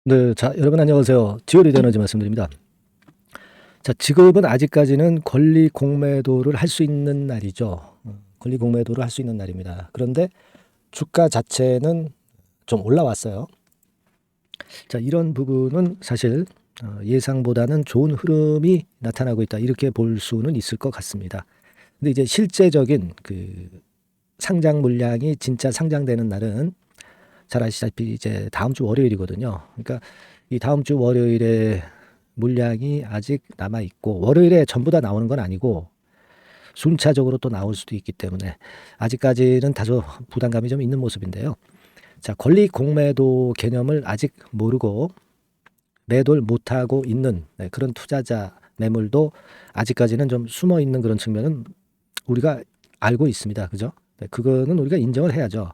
네, 자, 여러분 안녕하세요. 지오리 에너지 말씀드립니다. 자, 지금은 아직까지는 권리 공매도를 할 수 있는 날이죠. 권리 공매도를 할 수 있는 날입니다. 그런데 주가 자체는 좀 올라왔어요. 자, 이런 부분은 사실 예상보다는 좋은 흐름이 나타나고 있다. 이렇게 볼 수는 있을 것 같습니다. 근데 이제 실제적인 그 상장 물량이 진짜 상장되는 날은 잘 아시다시피 이제 다음 주 월요일이거든요. 그러니까 이 다음 주 월요일에 물량이 아직 남아 있고 월요일에 전부 다 나오는 건 아니고 순차적으로 또 나올 수도 있기 때문에 아직까지는 다소 부담감이 좀 있는 모습인데요. 자, 권리 공매도 개념을 아직 모르고 매도를 못하고 있는 그런 투자자 매물도 아직까지는 좀 숨어 있는 그런 측면은 우리가 알고 있습니다. 그죠? 네, 그거는 우리가 인정을 해야죠.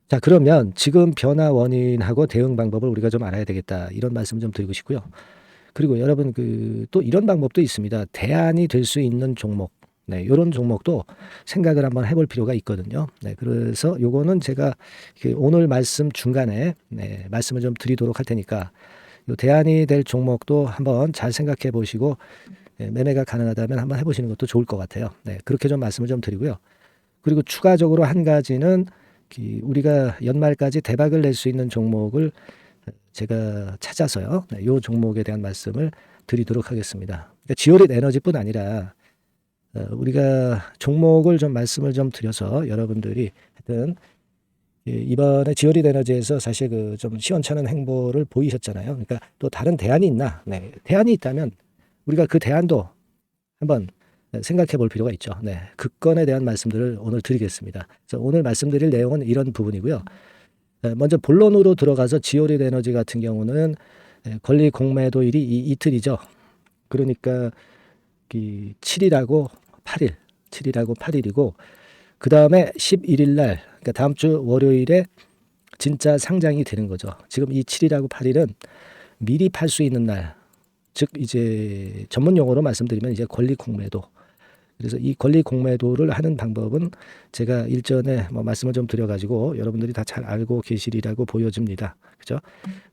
자, 그러면 지금 변화 원인하고 대응 방법을 우리가 좀 알아야 되겠다. 이런 말씀 좀 드리고 싶고요. 그리고 여러분 또 이런 방법도 있습니다. 대안이 될 수 있는 종목. 네, 이런 종목도 생각을 한번 해볼 필요가 있거든요. 네, 그래서 요거는 제가 오늘 말씀 중간에 말씀을 좀 드리도록 할 테니까 요 대안이 될 종목도 한번 잘 생각해 보시고 매매가 가능하다면 한번 해보시는 것도 좋을 것 같아요. 네, 그렇게 좀 말씀을 좀 드리고요. 그리고 추가적으로 한 가지는 우리가 연말까지 대박을 낼 수 있는 종목을 제가 찾아서요. 이 종목에 대한 말씀을 드리도록 하겠습니다. 그러니까 지오릿 에너지뿐 아니라 우리가 종목을 좀 말씀을 좀 드려서 여러분들이 하여튼 이번에 지오릿 에너지에서 사실 그 좀 시원찮은 행보를 보이셨잖아요. 그러니까 또 다른 대안이 있나? 네, 대안이 있다면 우리가 그 대안도 한번 생각해 볼 필요가 있죠. 네, 그 건에 대한 말씀들을 오늘 드리겠습니다. 그래서 오늘 말씀드릴 내용은 이런 부분이고요. 먼저 본론으로 들어가서 지오릿 에너지 같은 경우는 권리 공매도일이 이틀이죠. 그러니까 7일하고 8일, 7일하고 8일이고 그 다음에 11일 날, 그러니까 다음 주 월요일에 진짜 상장이 되는 거죠. 지금 이 7일하고 8일은 미리 팔 수 있는 날, 즉 이제 전문 용어로 말씀드리면 이제 권리 공매도. 그래서 이 권리 공매도를 하는 방법은 제가 일전에 뭐 말씀을 좀 드려가지고 여러분들이 다 잘 알고 계시리라고 보여집니다. 그죠?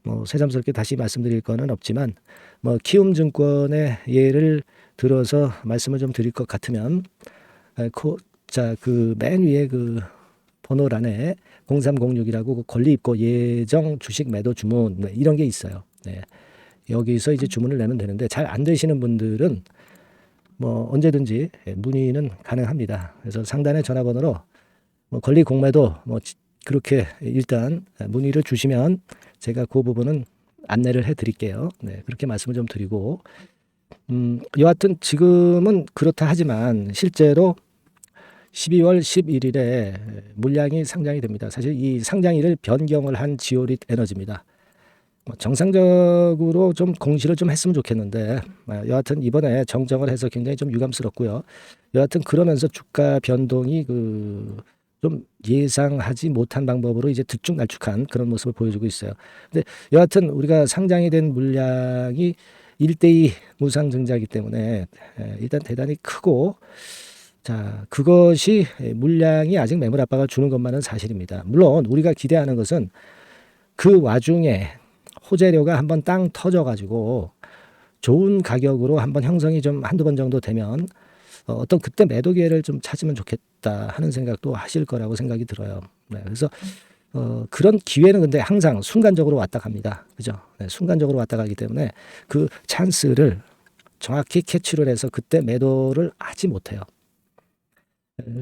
뭐 새삼스럽게 다시 말씀드릴 거는 없지만 뭐 키움증권의 예를 들어서 말씀을 좀 드릴 것 같으면 자, 그 맨 위에 그 번호란에 0306이라고 그 권리 입고 예정 주식 매도 주문 이런 게 있어요. 네. 여기서 이제 주문을 내면 되는데 잘 안 되시는 분들은 뭐 언제든지 문의는 가능합니다. 그래서 상단의 전화번호로 뭐 권리 공매도 뭐 그렇게 일단 문의를 주시면 제가 그 부분은 안내를 해드릴게요. 네, 그렇게 말씀을 좀 드리고 여하튼 지금은 그렇다 하지만 실제로 12월 11일에 물량이 상장이 됩니다. 사실 이 상장일을 변경을 한 지오릿 에너지입니다. 정상적으로 좀 공시를 좀 했으면 좋겠는데 여하튼 이번에 정정을 해서 굉장히 좀 유감스럽고요. 여하튼 그러면서 주가 변동이 좀 예상하지 못한 방법으로 이제 들쭉날쭉한 그런 모습을 보여주고 있어요. 근데 여하튼 우리가 상장이 된 물량이 1대2 무상증자이기 때문에 일단 대단히 크고 자, 그것이 물량이 아직 매물 압박을 주는 것만은 사실입니다. 물론 우리가 기대하는 것은 그 와중에 호재료가 한번 땅 터져가지고 좋은 가격으로 한번 형성이 좀 한두 번 정도 되면 어떤 그때 매도 기회를 좀 찾으면 좋겠다 하는 생각도 하실 거라고 생각이 들어요. 네, 그래서 그런 기회는 근데 항상 순간적으로 왔다 갑니다. 그죠? 네, 순간적으로 왔다 가기 때문에 그 찬스를 정확히 캐치를 해서 그때 매도를 하지 못해요.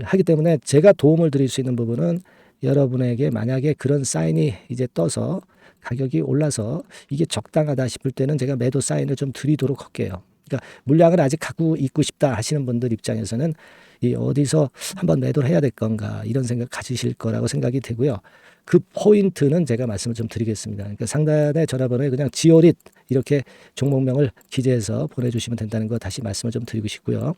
하기 때문에 제가 도움을 드릴 수 있는 부분은 여러분에게 만약에 그런 사인이 이제 떠서 가격이 올라서 이게 적당하다 싶을 때는 제가 매도 사인을 좀 드리도록 할게요. 그러니까 물량을 아직 갖고 있고 싶다 하시는 분들 입장에서는 이 어디서 한번 매도를 해야 될 건가 이런 생각 가지실 거라고 생각이 되고요. 그 포인트는 제가 말씀을 좀 드리겠습니다. 그러니까 상단의 전화번호에 그냥 지오릿 이렇게 종목명을 기재해서 보내주시면 된다는 거 다시 말씀을 좀 드리고 싶고요.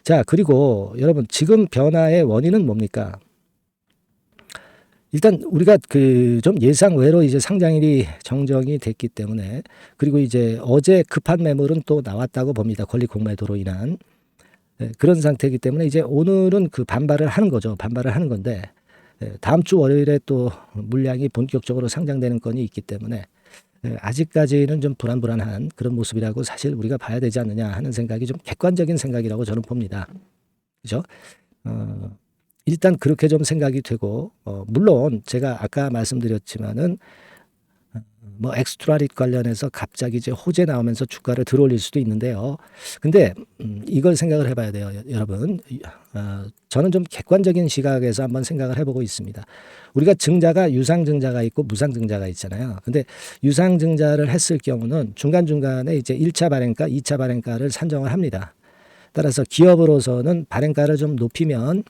자, 그리고 여러분 지금 변화의 원인은 뭡니까? 일단 우리가 좀 예상 외로 이제 상장일이 정정이 됐기 때문에 그리고 이제 어제 급한 매물은 또 나왔다고 봅니다. 권리 공매도로 인한 그런 상태이기 때문에 이제 오늘은 그 반발을 하는 거죠. 반발을 하는 건데 다음 주 월요일에 또 물량이 본격적으로 상장되는 건이 있기 때문에 아직까지는 좀 불안불안한 그런 모습이라고 사실 우리가 봐야 되지 않느냐 하는 생각이 좀 객관적인 생각이라고 저는 봅니다. 그죠? 일단 그렇게 좀 생각이 되고, 물론 제가 아까 말씀드렸지만은 뭐 엑스트라릿 관련해서 갑자기 이제 호재 나오면서 주가를 들어올릴 수도 있는데요. 근데 이걸 생각을 해봐야 돼요, 여러분. 저는 좀 객관적인 시각에서 한번 생각을 해보고 있습니다. 우리가 증자가 유상증자가 있고 무상증자가 있잖아요. 근데 유상증자를 했을 경우는 중간중간에 이제 1차 발행가, 2차 발행가를 산정을 합니다. 따라서 기업으로서는 발행가를 좀 높이면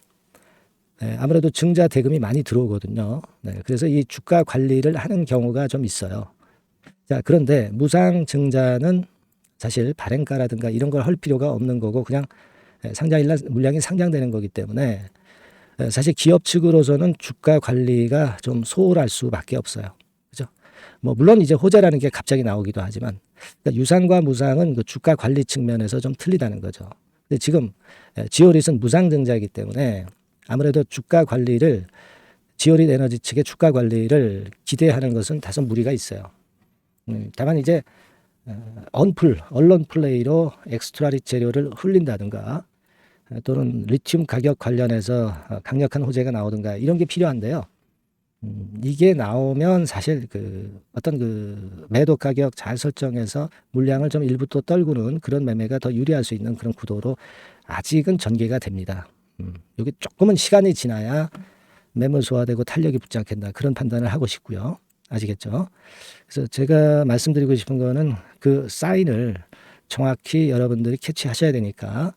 아무래도 증자 대금이 많이 들어오거든요. 그래서 이 주가 관리를 하는 경우가 좀 있어요. 자, 그런데 무상증자는 사실 발행가라든가 이런 걸 할 필요가 없는 거고 그냥 상장일날 물량이 상장되는 거기 때문에 사실 기업 측으로서는 주가 관리가 좀 소홀할 수밖에 없어요. 그죠? 뭐 물론 이제 호재라는 게 갑자기 나오기도 하지만 그러니까 유상과 무상은 그 주가 관리 측면에서 좀 틀리다는 거죠. 근데 지금 지오릿은 무상증자이기 때문에 아무래도 주가 관리를 지오릿 에너지 측의 주가 관리를 기대하는 것은 다소 무리가 있어요. 다만 이제 언론 플레이로 엑스트라릿 재료를 흘린다든가 또는 리튬 가격 관련해서 강력한 호재가 나오든가 이런 게 필요한데요. 이게 나오면 사실 그 어떤 그 매도 가격 잘 설정해서 물량을 좀 일부 또 떨구는 그런 매매가 더 유리할 수 있는 그런 구도로 아직은 전개가 됩니다. 여기 조금은 시간이 지나야 매물 소화되고 탄력이 붙지 않겠나 그런 판단을 하고 싶고요. 아시겠죠? 그래서 제가 말씀드리고 싶은 거는 그 사인을 정확히 여러분들이 캐치하셔야 되니까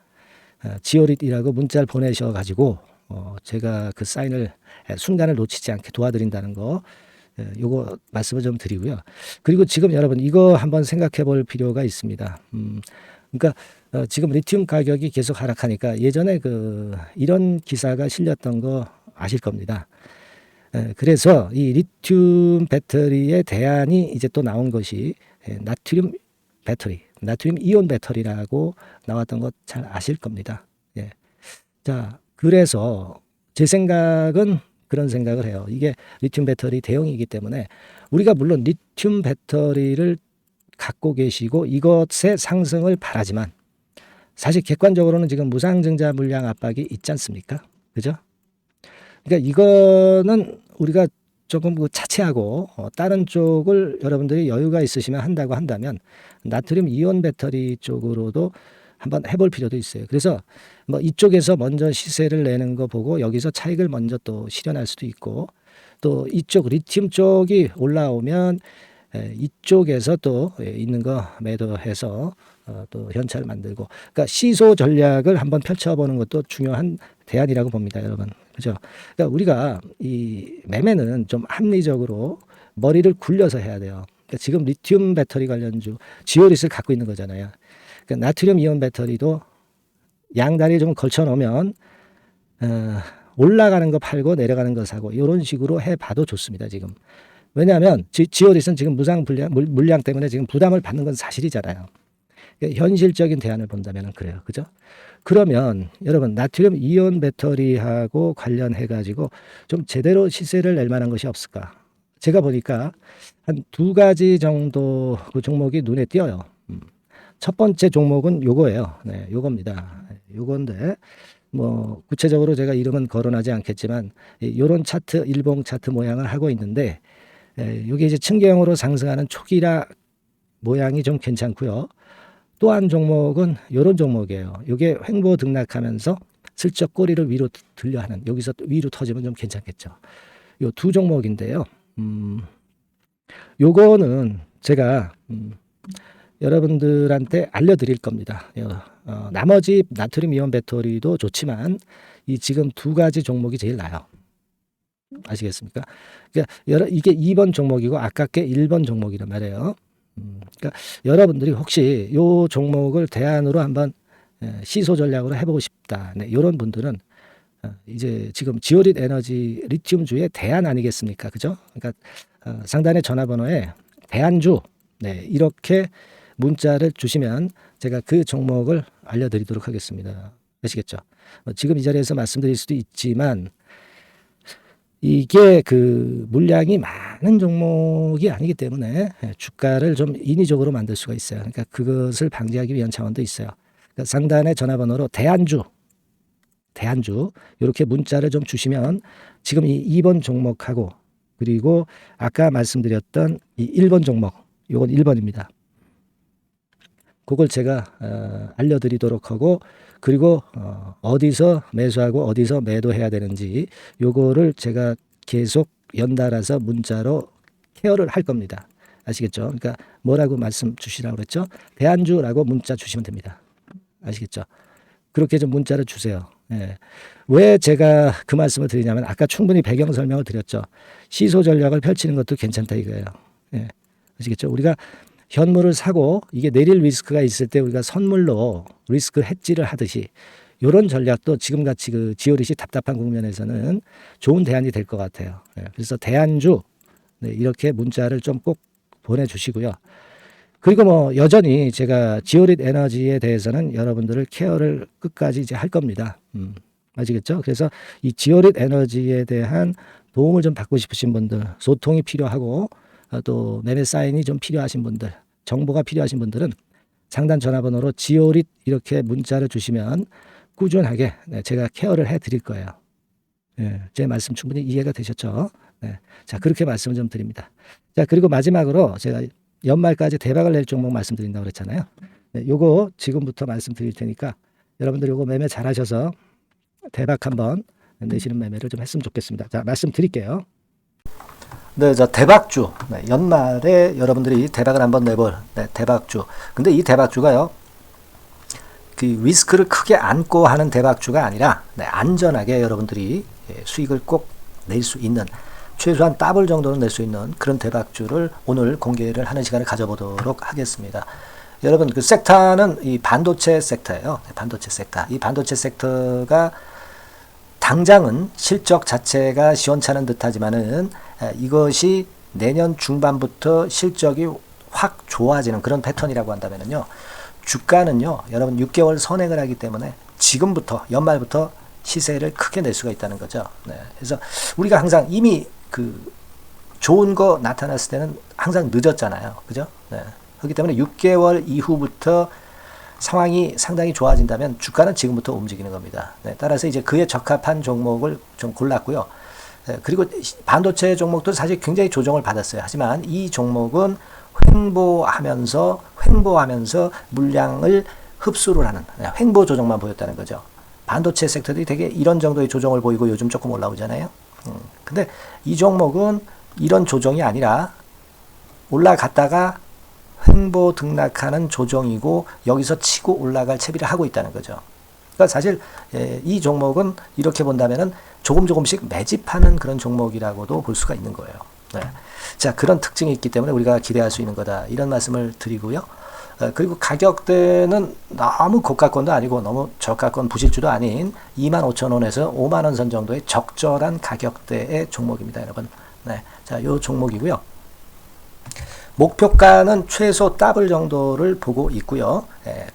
지오릿이라고 문자를 보내셔가지고 제가 그 사인을 순간을 놓치지 않게 도와드린다는 거 요거 말씀을 좀 드리고요. 그리고 지금 여러분 이거 한번 생각해 볼 필요가 있습니다. 그러니까 지금 리튬 가격이 계속 하락하니까 예전에 그 이런 기사가 실렸던 거 아실 겁니다. 그래서 이 리튬 배터리의 대안이 이제 또 나온 것이 나트륨 배터리, 나트륨 이온 배터리라고 나왔던 것 잘 아실 겁니다. 예. 자, 그래서 제 생각은 그런 생각을 해요. 이게 리튬 배터리 대용이기 때문에 우리가 물론 리튬 배터리를 갖고 계시고 이것의 상승을 바라지만 사실 객관적으로는 지금 무상증자 물량 압박이 있지 않습니까? 그죠? 그러니까 이거는 우리가 조금 차치하고 다른 쪽을 여러분들이 여유가 있으시면 한다고 한다면 나트륨 이온 배터리 쪽으로도 한번 해볼 필요도 있어요. 그래서 뭐 이쪽에서 먼저 시세를 내는 거 보고 여기서 차익을 먼저 또 실현할 수도 있고 또 이쪽 리튬 쪽이 올라오면 이쪽에서 또 있는 거 매도해서 또 현찰 만들고 그러니까 시소 전략을 한번 펼쳐보는 것도 중요한 대안이라고 봅니다, 여러분. 그죠? 그러니까 우리가 이 매매는 좀 합리적으로 머리를 굴려서 해야 돼요. 그러니까 지금 리튬 배터리 관련주 지오릿을 갖고 있는 거잖아요. 그러니까 나트륨 이온 배터리도 양다리 좀 걸쳐 놓으면 올라가는 거 팔고 내려가는 거 사고 이런 식으로 해봐도 좋습니다, 지금. 왜냐하면 지오릿은 지금 물량 때문에 지금 부담을 받는 건 사실이잖아요. 그러니까 현실적인 대안을 본다면 그래요. 그죠? 그러면 여러분 나트륨 이온 배터리하고 관련해 가지고 좀 제대로 시세를 낼 만한 것이 없을까? 제가 보니까 한 두 가지 정도 그 종목이 눈에 띄어요. 첫 번째 종목은 요거예요. 네, 요겁니다. 요건데 뭐 구체적으로 제가 이름은 거론하지 않겠지만 요런 차트 일봉 차트 모양을 하고 있는데 요게 이제 층계형으로 상승하는 초기라 모양이 좀 괜찮고요. 또 한 종목은 이런 종목이에요. 이게 횡보 등락하면서 슬쩍 꼬리를 위로 들려하는 여기서 위로 터지면 좀 괜찮겠죠. 요 두 종목인데요. 요거는 제가 여러분들한테 알려드릴 겁니다. 나머지 나트륨 이온 배터리도 좋지만 이 지금 두 가지 종목이 제일 나아요. 아시겠습니까? 그러니까 이게 2번 종목이고 아깝게 1번 종목이란 말이에요. 그러니까 여러분들이 혹시 요 종목을 대안으로 한번 시소 전략으로 해보고 싶다. 네, 이런 분들은 이제 지금 지오릿 에너지 리튬주의 대안 아니겠습니까? 그죠? 그러니까 상단의 전화번호에 대안주 네, 이렇게 문자를 주시면 제가 그 종목을 알려드리도록 하겠습니다. 아시겠죠? 지금 이 자리에서 말씀드릴 수도 있지만 이게 그 물량이 많은 종목이 아니기 때문에 주가를 좀 인위적으로 만들 수가 있어요. 그러니까 그것을 방지하기 위한 차원도 있어요. 그러니까 상단의 전화번호로 대안주 이렇게 문자를 좀 주시면 지금 이 2번 종목하고 그리고 아까 말씀드렸던 이 1번 종목 요건 1번입니다. 그걸 제가 알려드리도록 하고 그리고 어디서 매수하고 어디서 매도해야 되는지 요거를 제가 계속 연달아서 문자로 케어를 할 겁니다. 아시겠죠? 그러니까 뭐라고 말씀 주시라고 그랬죠? 대안주라고 문자 주시면 됩니다. 아시겠죠? 그렇게 좀 문자를 주세요. 예. 왜 제가 그 말씀을 드리냐면 아까 충분히 배경 설명을 드렸죠. 시소 전략을 펼치는 것도 괜찮다 이거예요. 예. 아시겠죠? 우리가 현물을 사고 이게 내릴 리스크가 있을 때 우리가 선물로 리스크 hedge를 하듯이 이런 전략도 지금같이 그 지오릿이 답답한 국면에서는 좋은 대안이 될 것 같아요. 예. 그래서 대안주 이렇게 문자를 좀 꼭 보내주시고요. 그리고 뭐 여전히 제가 지오릿 에너지에 대해서는 여러분들을 케어를 끝까지 이제 할 겁니다. 아시겠죠? 그래서 이 지오릿 에너지에 대한 도움을 좀 받고 싶으신 분들, 소통이 필요하고 또 매매 사인이 좀 필요하신 분들, 정보가 필요하신 분들은 상단 전화번호로 지오릿 이렇게 문자를 주시면 꾸준하게 제가 케어를 해드릴 거예요. 예, 제 말씀 충분히 이해가 되셨죠? 네. 자, 그렇게 말씀을 좀 드립니다. 자, 그리고 마지막으로 제가 연말까지 대박을 낼 종목 말씀드린다고 그랬잖아요. 네, 요거 지금부터 말씀드릴 테니까 여러분들 요거 매매 잘하셔서 대박 한번 내시는 매매를 좀 했으면 좋겠습니다. 자, 말씀드릴게요. 네, 저 대박주. 네, 연말에 여러분들이 대박을 한번 내볼 대박주. 근데 이 대박주가요. 그 리스크를 크게 안고 하는 대박주가 아니라 안전하게 여러분들이 수익을 꼭 낼 수 있는 최소한 더블 정도는 낼 수 있는 그런 대박주를 오늘 공개를 하는 시간을 가져보도록 하겠습니다. 여러분 그 섹터는 이 반도체 섹터예요. 반도체 섹터. 이 반도체 섹터가 당장은 실적 자체가 시원찮은 듯하지만은 이것이 내년 중반부터 실적이 확 좋아지는 그런 패턴이라고 한다면은요. 주가는요. 여러분 6개월 선행을 하기 때문에 지금부터 연말부터 시세를 크게 낼 수가 있다는 거죠. 네. 그래서 우리가 항상 이미 그 좋은 거 나타났을 때는 항상 늦었잖아요. 그죠? 네. 그렇기 때문에 6개월 이후부터 상황이 상당히 좋아진다면 주가는 지금부터 움직이는 겁니다. 네. 따라서 이제 그에 적합한 종목을 좀 골랐고요. 네. 그리고 반도체 종목도 사실 굉장히 조정을 받았어요. 하지만 이 종목은 횡보하면서 물량을 흡수를 하는 횡보 조정만 보였다는 거죠. 반도체 섹터들이 되게 이런 정도의 조정을 보이고 요즘 조금 올라오잖아요. 근데 이 종목은 이런 조정이 아니라 올라갔다가 횡보 등락하는 조정이고 여기서 치고 올라갈 채비를 하고 있다는 거죠. 그러니까 사실 이 종목은 이렇게 본다면은 조금씩 매집하는 그런 종목이라고도 볼 수가 있는 거예요. 네. 자, 그런 특징이 있기 때문에 우리가 기대할 수 있는 거다. 이런 말씀을 드리고요. 그리고 가격대는 너무 고가권도 아니고 너무 저가권 부실주도 아닌 25,000원에서 50,000원 선 정도의 적절한 가격대의 종목입니다, 여러분. 네. 자, 요 종목이고요. 목표가는 최소 더블 정도를 보고 있고요.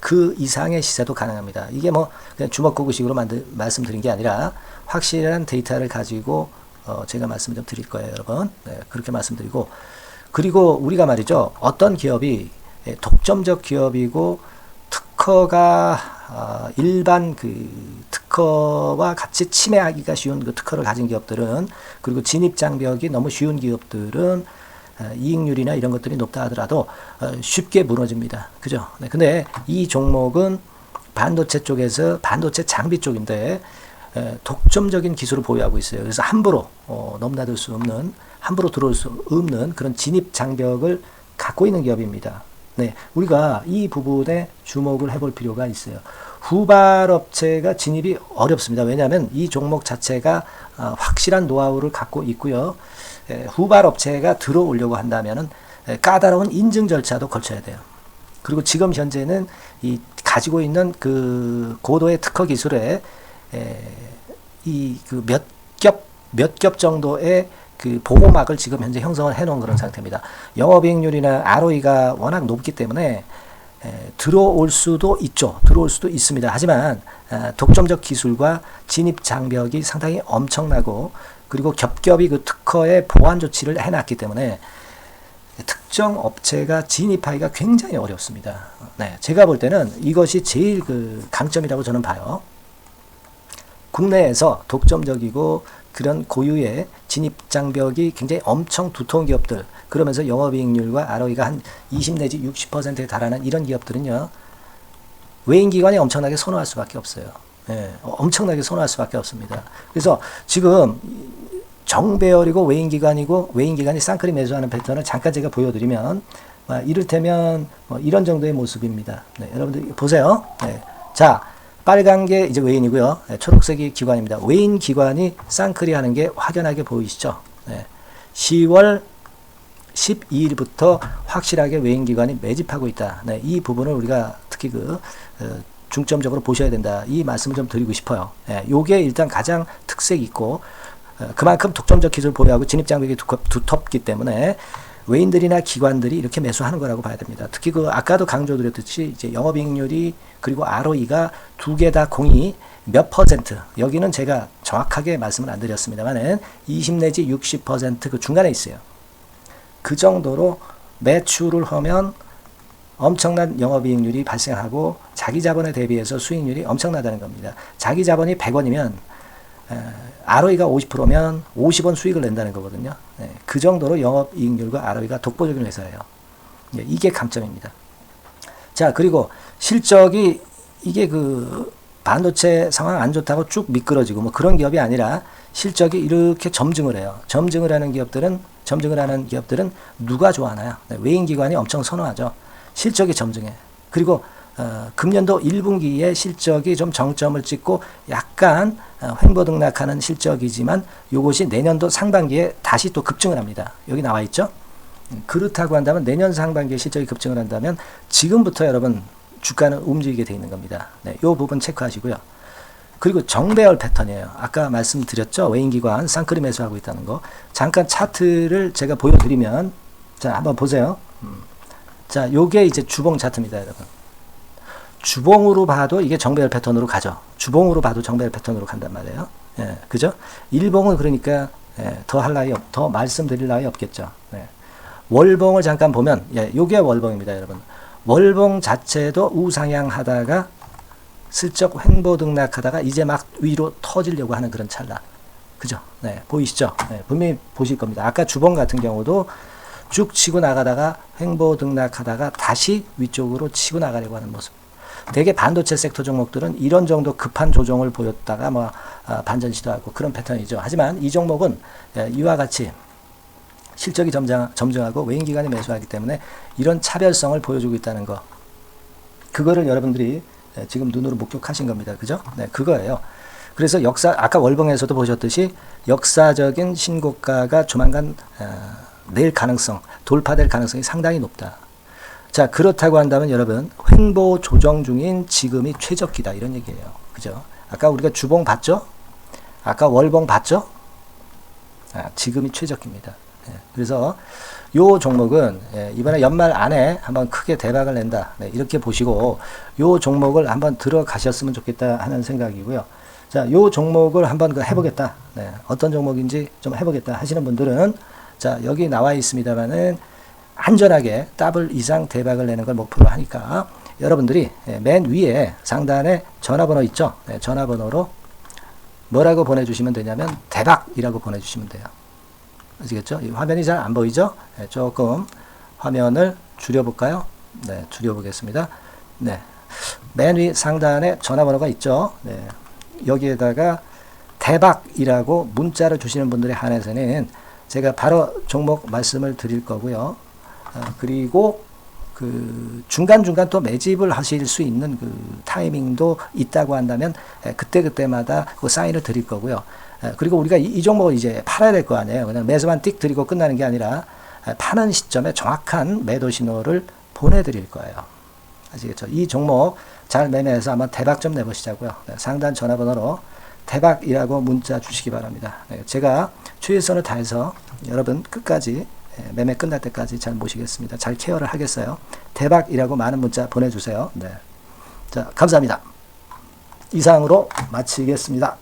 그 이상의 시세도 가능합니다. 이게 뭐 그냥 주먹구구식으로 말씀드린 게 아니라 확실한 데이터를 가지고 제가 말씀 좀 드릴 거예요, 여러분. 네, 그렇게 말씀드리고 그리고 우리가 말이죠. 어떤 기업이 독점적 기업이고 특허가 일반 그 특허와 같이 침해하기가 쉬운 그 특허를 가진 기업들은 그리고 진입 장벽이 너무 쉬운 기업들은 이익률이나 이런 것들이 높다 하더라도 쉽게 무너집니다. 그죠? 네, 근데 이 종목은 반도체 쪽에서 반도체 장비 쪽인데 독점적인 기술을 보유하고 있어요. 그래서 함부로 넘나들 수 없는 함부로 들어올 수 없는 그런 진입 장벽을 갖고 있는 기업입니다. 네, 우리가 이 부분에 주목을 해볼 필요가 있어요. 후발업체가 진입이 어렵습니다. 왜냐하면 이 종목 자체가 확실한 노하우를 갖고 있고요. 후발업체가 들어오려고 한다면은 까다로운 인증 절차도 거쳐야 돼요. 그리고 지금 현재는 이 가지고 있는 그 고도의 특허 기술에 이 그 몇 겹 정도의 그 보호막을 지금 현재 형성을 해놓은 그런 상태입니다. 영업이익률이나 ROE가 워낙 높기 때문에 들어올 수도 있죠. 들어올 수도 있습니다. 하지만 독점적 기술과 진입 장벽이 상당히 엄청나고 그리고 겹겹이 그 특허의 보완 조치를 해놨기 때문에 특정 업체가 진입하기가 굉장히 어렵습니다. 네, 제가 볼 때는 이것이 제일 그 강점이라고 저는 봐요. 국내에서 독점적이고 그런 고유의 진입 장벽이 굉장히 엄청 두터운 기업들, 그러면서 영업이익률과 ROE가 한 20 내지 60%에 달하는 이런 기업들은요, 외인기관이 엄청나게 선호할 수밖에 없어요. 예, 엄청나게 선호할 수밖에 없습니다. 그래서 지금 정배열이고 외인기관이고 외인기관이 쌍끌이 매수하는 패턴을 잠깐 제가 보여드리면 이를테면 이런 정도의 모습입니다. 네, 여러분들 보세요. 네. 자, 빨간 게 이제 외인이고요. 네, 초록색이 기관입니다. 외인 기관이 쌍끌이 하는 게 확연하게 보이시죠? 네. 10월 12일부터 확실하게 외인 기관이 매집하고 있다. 네, 이 부분을 우리가 특히 중점적으로 보셔야 된다. 이 말씀을 좀 드리고 싶어요. 예, 요게 일단 가장 특색이 있고, 그만큼 독점적 기술을 보유하고 진입장벽이 두텁기 때문에 외인들이나 기관들이 이렇게 매수하는 거라고 봐야 됩니다. 특히 아까도 강조드렸듯이 이제 영업이익률이 그리고 ROE가 두 개 다 공이 몇 퍼센트, 여기는 제가 정확하게 말씀을 안 드렸습니다만은 20 내지 60% 그 중간에 있어요. 그 정도로 매출을 하면 엄청난 영업이익률이 발생하고 자기 자본에 대비해서 수익률이 엄청나다는 겁니다. 자기 자본이 100원이면 ROE가 50%면 50원 수익을 낸다는 거거든요. 네, 그 정도로 영업이익률과 ROE가 독보적인 회사예요. 네, 이게 강점입니다. 자, 그리고 실적이 이게 반도체 상황 안 좋다고 쭉 미끄러지고 뭐 그런 기업이 아니라 실적이 이렇게 점증을 해요. 점증을 하는 기업들은 누가 좋아하나요? 네, 외인기관이 엄청 선호하죠. 실적이 점증해. 그리고 금년도 1분기에 실적이 좀 정점을 찍고 약간 횡보등락하는 실적이지만 이것이 내년도 상반기에 다시 또 급증을 합니다. 여기 나와 있죠. 그렇다고 한다면 내년 상반기에 실적이 급증을 한다면 지금부터 여러분 주가는 움직이게 돼 있는 겁니다. 네, 이 부분 체크하시고요. 그리고 정배열 패턴이에요. 아까 말씀드렸죠. 외인기관 쌍끌이 매수하고 있다는 거. 잠깐 차트를 제가 보여드리면, 자, 한번 보세요. 자, 요게 이제 주봉 차트입니다, 여러분. 주봉으로 봐도 이게 정배열 패턴으로 가죠. 주봉으로 봐도 정배열 패턴으로 간단 말이에요. 예, 그죠? 일봉은 그러니까 더 말씀드릴 나위 없겠죠. 네. 월봉을 잠깐 보면, 예, 요게 월봉입니다, 여러분. 월봉 자체도 우상향 하다가 슬쩍 횡보등락하다가 이제 막 위로 터지려고 하는 그런 찰나. 그죠? 네, 보이시죠? 네, 분명히 보실 겁니다. 아까 주봉 같은 경우도 쭉 치고 나가다가 횡보등락하다가 다시 위쪽으로 치고 나가려고 하는 모습. 대개 반도체 섹터 종목들은 이런 정도 급한 조정을 보였다가 반전 시도하고 그런 패턴이죠. 하지만 이 종목은 이와 같이 실적이 점증하고 외인기관이 매수하기 때문에 이런 차별성을 보여주고 있다는 거. 그거를 여러분들이 지금 눈으로 목격하신 겁니다. 그죠? 네, 그거예요. 그래서 아까 월봉에서도 보셨듯이 역사적인 신고가가 조만간 돌파될 가능성이 상당히 높다. 자, 그렇다고 한다면 여러분, 횡보 조정 중인 지금이 최적기다. 이런 얘기예요. 그죠? 아까 우리가 주봉 봤죠? 아까 월봉 봤죠? 지금이 최적기입니다. 그래서 요 종목은 이번에 연말 안에 한번 크게 대박을 낸다. 네, 이렇게 보시고 요 종목을 한번 들어가셨으면 좋겠다 하는 생각이고요. 자, 요 종목을 한번 해보겠다. 네, 어떤 종목인지 좀 해보겠다 하시는 분들은 자, 여기 나와 있습니다만은 안전하게 더블 이상 대박을 내는 걸 목표로 하니까 여러분들이 맨 위에 상단에 전화번호 있죠? 네, 전화번호로 뭐라고 보내주시면 되냐면 대박이라고 보내주시면 돼요. 아시겠죠? 이 화면이 잘 안 보이죠? 네, 조금 화면을 줄여볼까요? 네, 줄여보겠습니다. 네, 맨 위 상단에 전화번호가 있죠? 네, 여기에다가 대박이라고 문자를 주시는 분들에 한해서는 제가 바로 종목 말씀을 드릴 거고요. 그리고 중간중간 또 매집을 하실 수 있는 타이밍도 있다고 한다면 그때마다 그 사인을 드릴 거고요. 그리고 우리가 이 종목을 이제 팔아야 될 거 아니에요. 그냥 매수만 띡 드리고 끝나는 게 아니라 파는 시점에 정확한 매도 신호를 보내드릴 거예요. 아시겠죠? 이 종목 잘 매매해서 한번 대박 좀 내보시자고요. 상단 전화번호로 대박이라고 문자 주시기 바랍니다. 제가 최선을 다해서 여러분 끝까지 매매 끝날 때까지 잘 모시겠습니다. 잘 케어를 하겠어요. 대박이라고 많은 문자 보내주세요. 네. 자, 감사합니다. 이상으로 마치겠습니다.